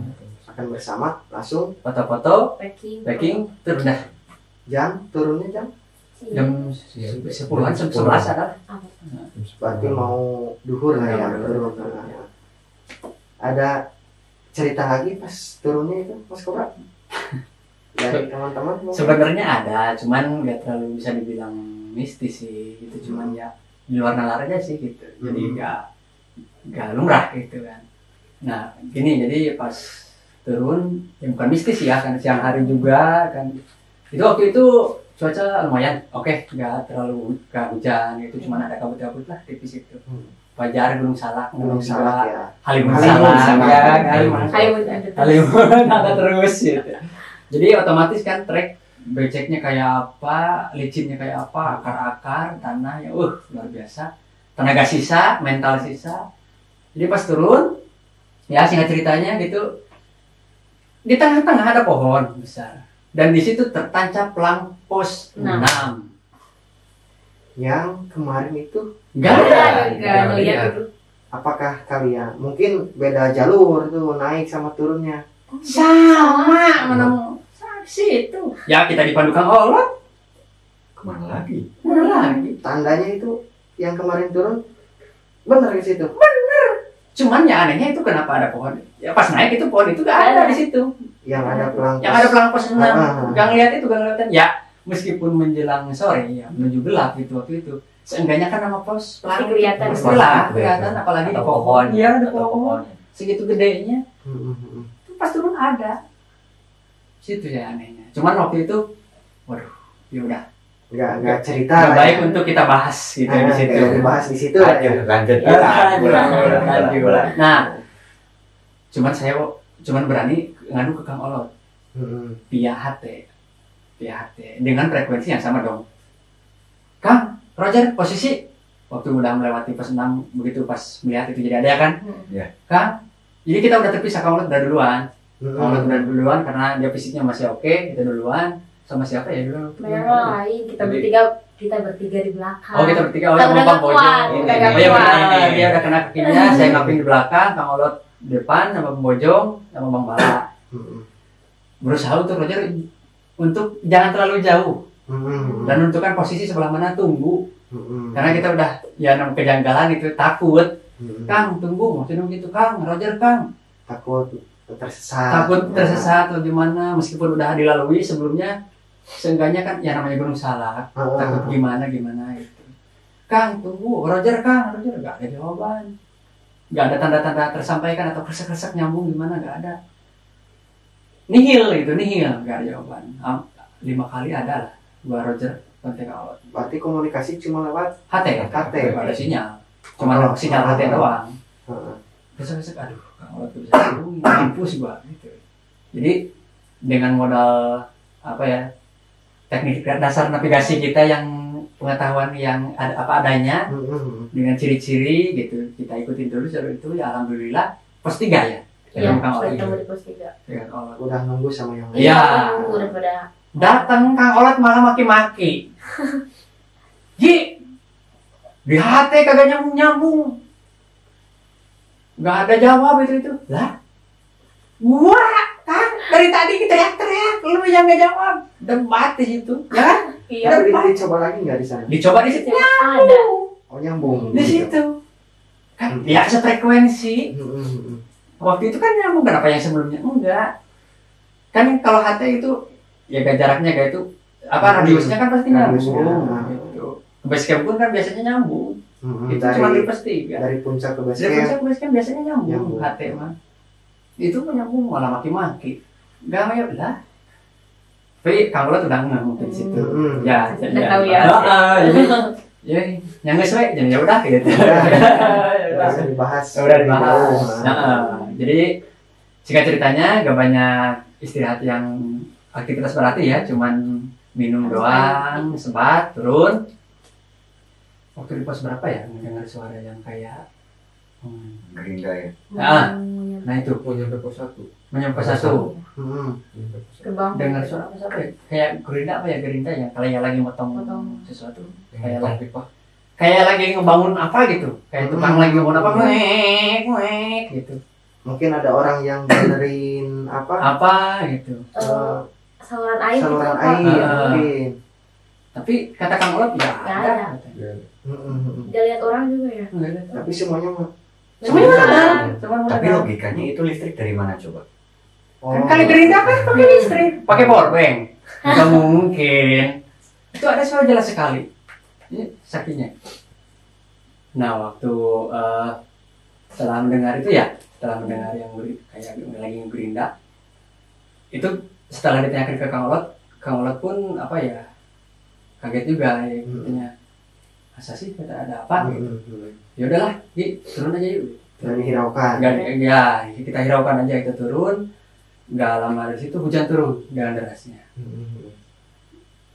akan bersama langsung Foto-foto, Packing. packing, terus dah turunnya jam jam 10-an, jam 11 ada. berarti mau duhur lah ya, Ya, turun. Nah, ada cerita lagi pas turunnya itu Mas Kobra dari teman-teman mungkin? Sebenarnya ada, cuman nggak terlalu bisa dibilang mistis sih. Itu cuman ya di luar nalar aja sih gitu. Jadi nggak lumrah gitu kan. Nah gini, jadi pas turun ya bukan mistis ya kan, siang hari juga kan. Itu waktu itu cuaca lumayan oke, nggak terlalu nggak hujan, itu cuma ada kabut-kabut lah tipis itu. Fajar Gunung Salak, Gunung juga Salak ya. Halimun Halimun Salak, Salak. ya kan. Halimun ada terus. Halimun ada terus gitu. Jadi otomatis kan trek beceknya kayak apa, licinnya kayak apa, akar-akar tanahnya, luar biasa. Tenaga sisa, mental sisa. Jadi pas turun, ya singkat ceritanya gitu, di tengah-tengah ada pohon besar. Dan di situ tertancap pelang pos 6. Yang kemarin itu Gak Ada, ada. gak ngeliat itu. apakah kalian mungkin beda jalur tuh naik sama turunnya? Sama, mana saksi itu. Ya kita dipandu Kang Olot, Kemana lagi? mana lagi? Tandanya itu yang kemarin turun bener ke situ. Cuman ya anehnya itu kenapa ada pohon? Ya pas naik itu pohon itu gak ada di situ. Yang ada pelang. Yang ada pelang pos 6. Ah. Gak ngeliat itu, gak ngeliatin. Ya meskipun menjelang sore ya menuju gelap gitu waktu itu. Seenggaknya kan nama pos pelang kelihatan. kelihatan apalagi di pohon. Iya ada pohon. Segitu gedenya. Itu pas turun ada. Situ ya anehnya. Cuman waktu itu, waduh, ya udah. Nggak cerita Nggak lah baik ya. untuk kita bahas gitu di situ. Dibahas di situ lah ya. Lanjut. Nah, cuman saya berani ngadu ke Kang Olot via HT dengan frekuensi yang sama dong. Kang, Roger, posisi waktu udah melewati pos 6 begitu pas melihat itu jadi ada ya kan? Iya. Kang, jadi kita udah terpisah, Kang Olot udah duluan. Kang Olot udah duluan karena dia fisiknya masih oke, kita duluan. Sama siapa ya dulu? Yang lain kita bertiga di belakang. Oh kita bertiga, oh Kita yang udah Bang kuat, Bojong. udah Oh gak iya kuat. benar, dia udah kena kakinya, saya ngapain di belakang, Kang Olot depan, sama Bang Bojong, sama Bang Bala. Berusaha untuk Roger untuk jangan terlalu jauh dan menentukan posisi sebelah mana tunggu. Karena kita udah ya nemu kejanggalan itu takut. Kang tunggu, maksudnya gitu Kang, Roger Kang. Takut tersesat. Takut tersesat atau gimana, meskipun udah dilalui sebelumnya. Seenggaknya kan ya namanya Gunung Salak, takut gimana gitu. Kang tunggu, Roger Kang, Roger gak ada jawaban, gak ada tanda-tanda tersampaikan atau kresek-kresek nyambung gimana, gak ada. Nihil, gak ada jawaban. 5 kali ada lah, gua Roger kontak Olot. Berarti komunikasi cuma lewat HT, HT. gak ada sinyal, cuma sinyal HT doang. Kresek-kresek, aduh Kang Olot bisa hubungi, mampus gua gitu. Jadi dengan modal apa ya? Teknik dasar navigasi kita yang pengetahuan yang ada apa adanya dengan ciri-ciri gitu kita ikutin dulu setelah itu ya alhamdulillah pos 3 ya. Iya, Kang Olot. ketemu di pos 3. Dengan Olot. Udah nunggu sama yang lain. Iya. Udah pada Datang Kang Olot malah maki-maki. Ji, di HT kagak nyambung. Gak ada jawab itu. Lah, gua kan dari tadi kita teriak-teriak, lu yang gak jawab. Debat di situ, ya kan? iya. Tapi dicoba lagi nggak di sana? Dicoba di situ. Ada. Oh nyambung. Di situ. Kan ya sefrekuensi. Waktu itu kan nyambung, kenapa yang sebelumnya enggak? Kan kalau HT itu ya gak jaraknya gak itu apa radiusnya kan pasti Radiusnya, nyambung. nah. Gitu. Ke base camp pun kan biasanya nyambung. Itu Dari, cuma di pos 3. dari puncak ke base Dari camp. puncak ke base camp biasanya nyambung Nyambung. HT mah. Itu pun nyambung malah maki-maki. Enggak ya lah. Tapi Kang Olot udah nggak mungkin di situ. Ya, Udah tahu ya. Jadi ya yang nggak sesuai jadi ya udah gitu. Udah bisa dibahas. Udah dibahas. Jadi singkat ceritanya gak banyak istirahat yang aktivitas berarti ya, cuman minum doang, sebat, turun. Waktu di pos berapa ya mendengar suara yang kayak Gerinda ya. nah itu mau nyampe pos 1. menyampai satu Gerbang. dengar suara apa ya kayak gerinda apa ya gerinda ya kayak lagi motong sesuatu kayak lagi pipa. kayak lagi ngebangun apa gitu kayak tukang lagi ngebangun apa ngek gitu Mungkin ada orang yang benerin apa gitu. Saluran air gitu. saluran Pak. air mungkin. Tapi kata Kang Olot ya Nggak ada. katanya. Nggak lihat orang juga ya. Nggak ada. Tapi semuanya mah. Semuanya ada. Cuman Tapi ada. logikanya itu listrik dari mana coba? Kan kali gerinda kan pakai listrik, pakai powerbank. Nggak mungkin. Itu ada suara jelas sekali. Ini sakinya. Nah waktu setelah mendengar itu ya, setelah mendengar yang kayak lagi gerinda, itu setelah ditanyakan ke Kang Olot pun apa ya kaget juga ya katanya. Masa sih kata ada apa gitu. Ya udahlah, turun aja yuk. Dan dihiraukan. Ya, kita hiraukan aja kita turun. Nggak lama dari situ hujan turun dengan derasnya.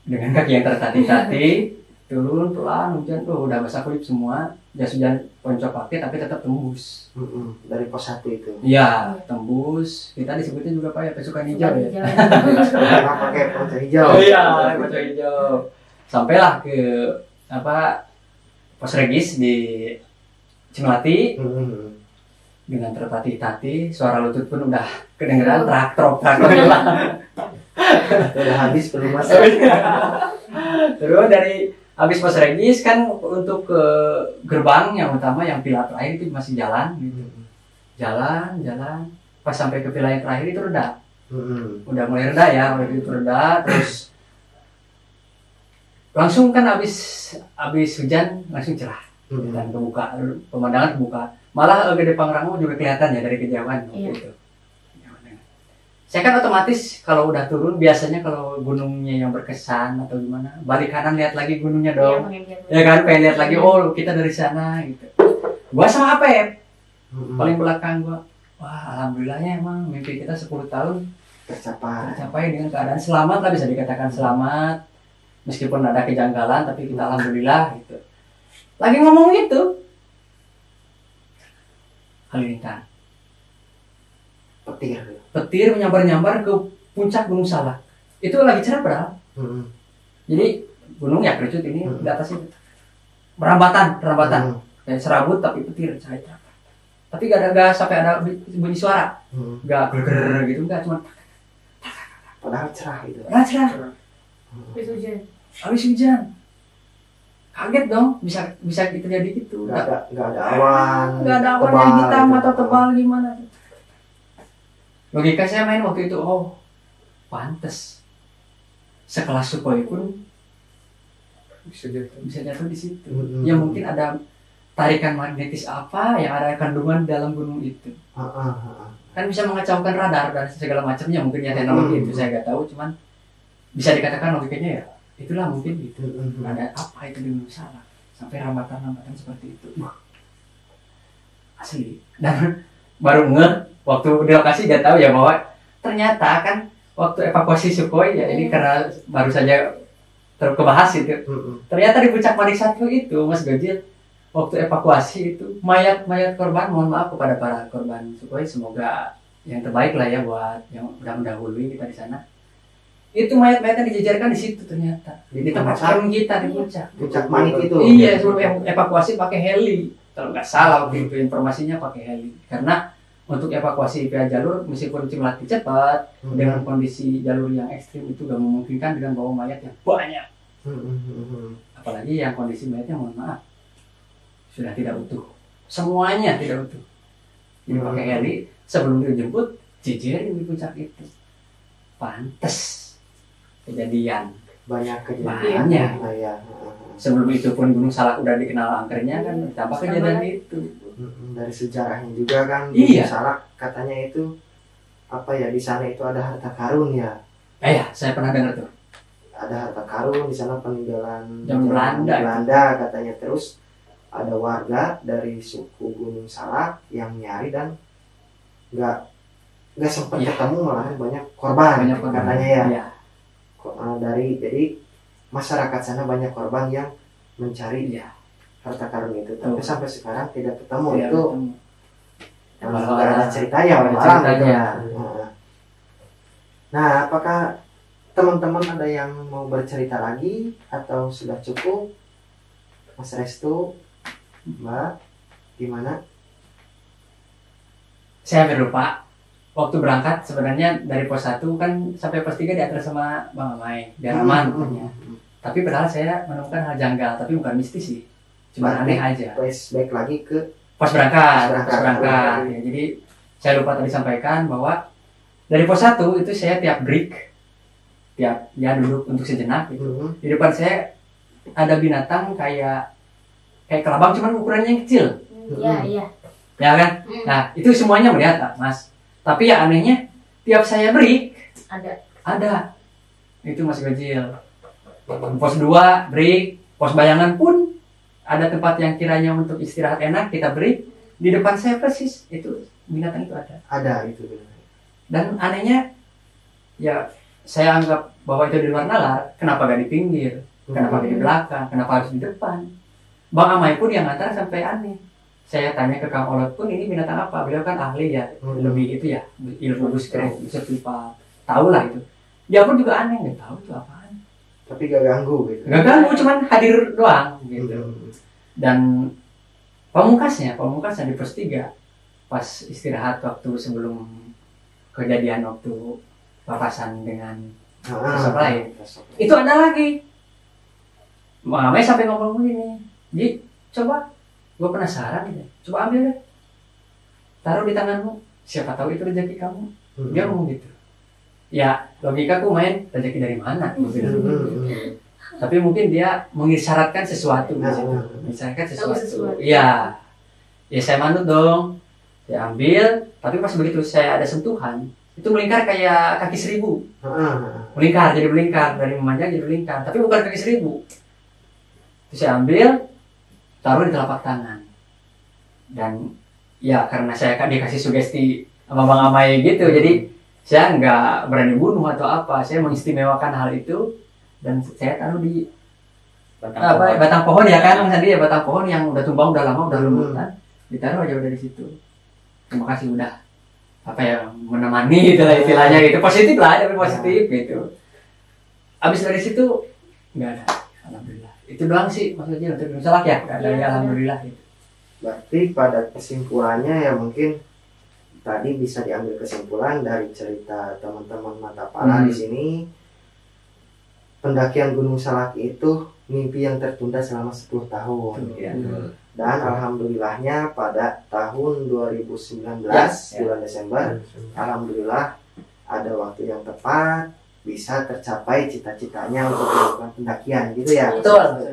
Dengan kaki yang tertatih-tatih, turun pelan hujan tuh udah basah kuyup semua. Jas hujan poncok pakai tapi tetap tembus. Dari pos 1 itu. Iya, tembus. Kita disebutnya juga apa ya pasukan hijau ya. Karena pakai ponco hijau. Oh iya, pasukan hijau. Sampailah ke apa pos regis di Cimelati. Dengan tertatih-tatih, suara lutut pun udah kedengeran traktor Udah habis pelumas. Terus dari habis pos regis kan untuk ke gerbang yang utama yang pilar terakhir itu masih jalan gitu. jalan pas sampai ke villa yang terakhir itu reda. Mm-mm. Udah mulai reda ya, waktu itu reda, terus langsung kan habis hujan langsung cerah dan kebuka, pemandangan kebuka. Malah Gede Pangrango juga kelihatan ya dari kejauhan waktu Iya. itu. Saya kan otomatis kalau udah turun biasanya kalau gunungnya yang berkesan atau gimana, balik kanan lihat lagi gunungnya Iya, dong. pengen lihat. Ya kan, pengen lihat lagi, oh kita dari sana gitu. Gua sama Apep, Mm-mm. paling belakang gua. Wah, alhamdulillahnya emang mimpi kita 10 tahun tercapai dengan keadaan selamat lah, bisa dikatakan selamat. Meskipun ada kejanggalan tapi kita alhamdulillah gitu. Lagi ngomong gitu, Halilintar petir menyambar-nyambar ke puncak Gunung Salak. Itu lagi cerah padahal. Mm-mm. Jadi gunung ya kerucut ini Hmm. di atas itu. Merambatan. Mm-mm. Kayak serabut tapi petir cahaya. Tapi gak sampai ada bunyi suara. Mm-mm. Gak ger gitu, enggak, cuma Padahal cerah itu. cerah. Habis hujan. Habis hujan. Kaget dong, bisa terjadi gitu. Nggak ada awan. Nggak ada awan tebal yang hitam gitu. atau tebal gimana. Logika saya main waktu itu, oh pantes sekelas Sukhoi pun Bisa jatuh. bisa jatuh di situ. Mm-mm. Ya mungkin ada tarikan magnetis apa yang ada kandungan dalam gunung itu. Kan bisa mengacaukan radar dan segala macamnya, mungkin ya teknologi itu saya nggak tahu, cuman bisa dikatakan logikanya ya itulah mungkin gitu. Ada apa itu di Gunung Salak sampai rambatan seperti itu. Wah, asli. Dan baru waktu di lokasi dia tahu ya bahwa ternyata kan waktu evakuasi Sukhoi ya ini karena baru saja terkebahas itu. Ternyata di puncak Manik 1 itu Mas Gojil waktu evakuasi itu mayat korban, mohon maaf kepada para korban Sukhoi, semoga yang terbaik lah ya buat yang udah mendahului kita di sana. Itu mayat-mayatnya dijejerkan di situ ternyata di tempat camp kita di puncak. Puncak Manik itu. Iya, sebelum evakuasi pakai heli. Kalau nggak salah waktu itu informasinya pakai heli. Karena untuk evakuasi via jalur meskipun tim latih cepat dengan kondisi jalur yang ekstrim itu gak memungkinkan dengan bawa mayat yang banyak. Apalagi yang kondisi mayatnya mohon maaf sudah tidak utuh. Semuanya tidak utuh. Jadi pakai heli sebelum dijemput jejer di puncak itu. Pantes kejadian. Banyak Banyak. Ya. Sebelum itu pun Gunung Salak udah dikenal angkernya kan, tambah kejadian itu. Dari sejarahnya juga kan. Iya. Gunung Salak katanya itu apa ya, di sana itu ada harta karun ya. Ya, saya pernah dengar tuh. Ada harta karun di sana peninggalan Zaman Belanda. Katanya. Terus ada warga dari suku Gunung Salak yang nyari dan nggak sempat Iya. ketemu, malahan banyak korban katanya ya. Iya. Jadi masyarakat sana banyak korban yang mencari Iya. harta karun itu, tapi Betul. sampai sekarang tidak ketemu. Tidak Itu ketemu. nggak ada ceritanya, Nggak ada orang ceritanya. gitu. Nah, apakah teman-teman ada yang mau bercerita lagi atau sudah cukup? Mas Restu, Mbak, gimana? Saya hampir lupa. Waktu berangkat sebenarnya dari pos 1 kan sampai pos 3 diantar sama Bang Amai, biar aman katanya. Tapi padahal saya menemukan hal janggal, tapi bukan mistis sih. Cuma aneh aja. Flashback lagi ke Pos berangkat. Berangkat. Ya, jadi saya lupa tadi sampaikan bahwa dari pos 1 itu saya tiap break, tiap ya duduk untuk sejenak gitu. Di depan saya ada binatang kayak kelabang, cuman ukurannya yang kecil. Iya. Ya kan? Nah, itu semuanya melihat, Mas. Tapi ya anehnya, tiap saya break ada. Itu Mas Gojil. Pos 2 break, pos bayangan pun ada tempat yang kiranya untuk istirahat enak, kita break. Di depan saya persis itu binatang itu ada. ada itu. Dan anehnya ya saya anggap bahwa itu di luar nalar, kenapa gak di pinggir? Kenapa gak di belakang? Kenapa harus di depan? Bang Amai pun yang ngantar sampai aneh. Saya tanya ke Kang Olot pun, ini binatang apa? Beliau kan ahli ya, lebih itu ya, ilmu bisa pipa, tahu lah itu. Dia pun juga aneh, nggak tahu itu apaan. Tapi gak ganggu gitu. Nggak ganggu, cuman hadir doang gitu. Dan pamungkasnya di pos 3 pas istirahat waktu sebelum kejadian waktu papasan dengan sosok lain, itu ada lagi. Bang Amai sampai ngomong begini, Ji, coba, gue penasaran gitu, coba ambil deh. taruh di tanganmu, siapa tahu itu rezeki kamu. Hmm. Dia ngomong gitu. Ya logika aku main, rezeki dari mana? Gua bilang. Tapi mungkin dia mengisyaratkan sesuatu di situ. Mengisyaratkan sesuatu. Iya. Ya saya manut dong. Saya ambil, tapi pas begitu saya ada sentuhan, itu melingkar kayak kaki 1000. Melingkar, jadi melingkar. Dari memanjang jadi melingkar. Tapi bukan kaki 1000. Terus saya ambil, taruh di telapak tangan. Dan ya karena saya kan dikasih sugesti sama Bang Amai gitu, jadi saya nggak berani bunuh atau apa. Saya mengistimewakan hal itu dan saya taruh di batang pohon ya kan, Sandi ya, batang pohon yang udah tumbang, udah lama, udah lembut kan, ditaruh aja udah di situ. Terima kasih udah apa ya, menemani gitu lah istilahnya gitu, positif lah, tapi positif gitu. Abis dari situ nggak ada, alhamdulillah. Itu doang sih maksudnya untuk salah ya, nggak ada ya, alhamdulillah gitu. Berarti pada kesimpulannya ya mungkin tadi bisa diambil kesimpulan dari cerita teman-teman Mata Pala di sini, pendakian Gunung Salaki itu mimpi yang tertunda selama 10 tahun. Dan alhamdulillahnya pada tahun 2019 bulan Desember, alhamdulillah ada waktu yang tepat bisa tercapai cita-citanya untuk melakukan pendakian gitu ya. Betul.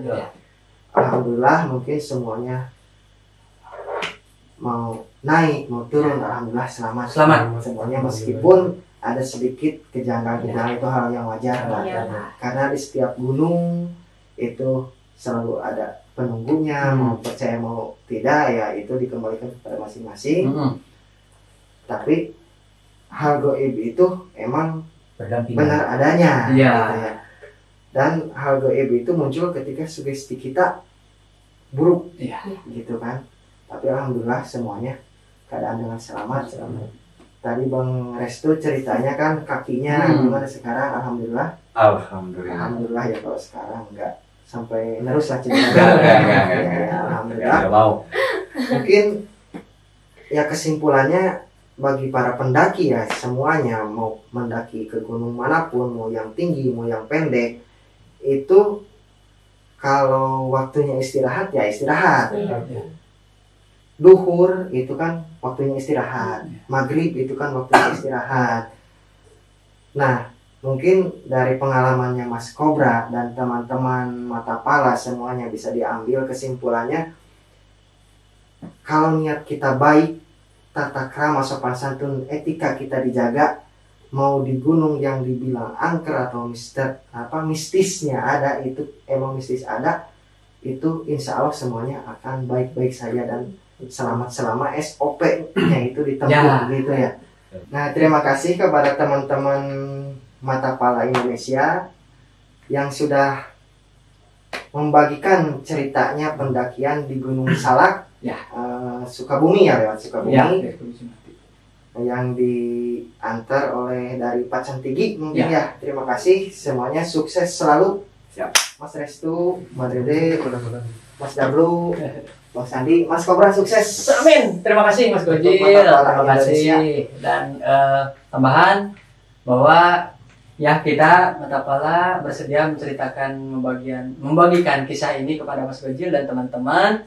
Alhamdulillah mungkin semuanya mau naik, mau turun, alhamdulillah selamat. Semuanya meskipun ada sedikit kejanggalan-kejanggalan, itu hal yang wajar lah. Karena di setiap gunung itu selalu ada penunggunya, mau percaya mau tidak ya itu dikembalikan kepada masing-masing. Tapi hal goib itu emang benar adanya. Gitu ya. Dan hal goib itu muncul ketika sugesti kita buruk, gitu kan. Tapi alhamdulillah semuanya keadaan dengan selamat. Tadi Bang Restu ceritanya kan kakinya gimana sekarang, alhamdulillah. Alhamdulillah ya, kalau sekarang enggak sampai nerus lah cerita. Alhamdulillah. Mungkin ya kesimpulannya bagi para pendaki ya, semuanya mau mendaki ke gunung manapun, mau yang tinggi mau yang pendek, itu kalau waktunya istirahat ya istirahat. Duhur itu kan waktunya istirahat, maghrib itu kan waktunya istirahat. Nah, mungkin dari pengalamannya Mas Kobra dan teman-teman Mata Pala semuanya bisa diambil kesimpulannya, kalau niat kita baik, tata krama sopan santun, etika kita dijaga, mau di gunung yang dibilang angker atau mistisnya ada, itu emang mistis ada, itu insya Allah semuanya akan baik-baik saja dan selamat selama SOP-nya itu ditempuh gitu ya. Nah, terima kasih kepada teman-teman Mata Pala Indonesia yang sudah membagikan ceritanya pendakian di Gunung Salak, Sukabumi ya, lewat Sukabumi, yang diantar oleh dari Pak Cantigi mungkin ya. Terima kasih semuanya, sukses selalu. Mas Restu, Mas Dede, Mas Dablu, Bang Sandi, Mas Kobra, sukses. Amin. Terima kasih Mas Gojil. Terima kasih. Dan tambahan bahwa ya kita Mata Pala bersedia menceritakan membagikan kisah ini kepada Mas Gojil dan teman-teman,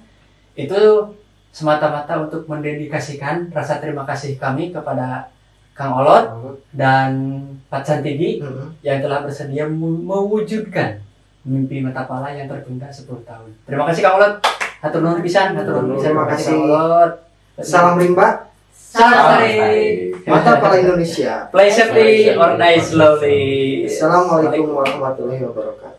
itu semata-mata untuk mendedikasikan rasa terima kasih kami kepada Kang Olot dan Pak Cantigi yang telah bersedia mewujudkan mimpi Mata Pala yang tertunda 10 tahun. Terima kasih Kang Olot. Hatur nuhun pisan, terima kasih. Kang Olot. Salam rimba. Salam dari Mata Pala Indonesia. Play safely or die slowly. Assalamualaikum warahmatullahi wabarakatuh.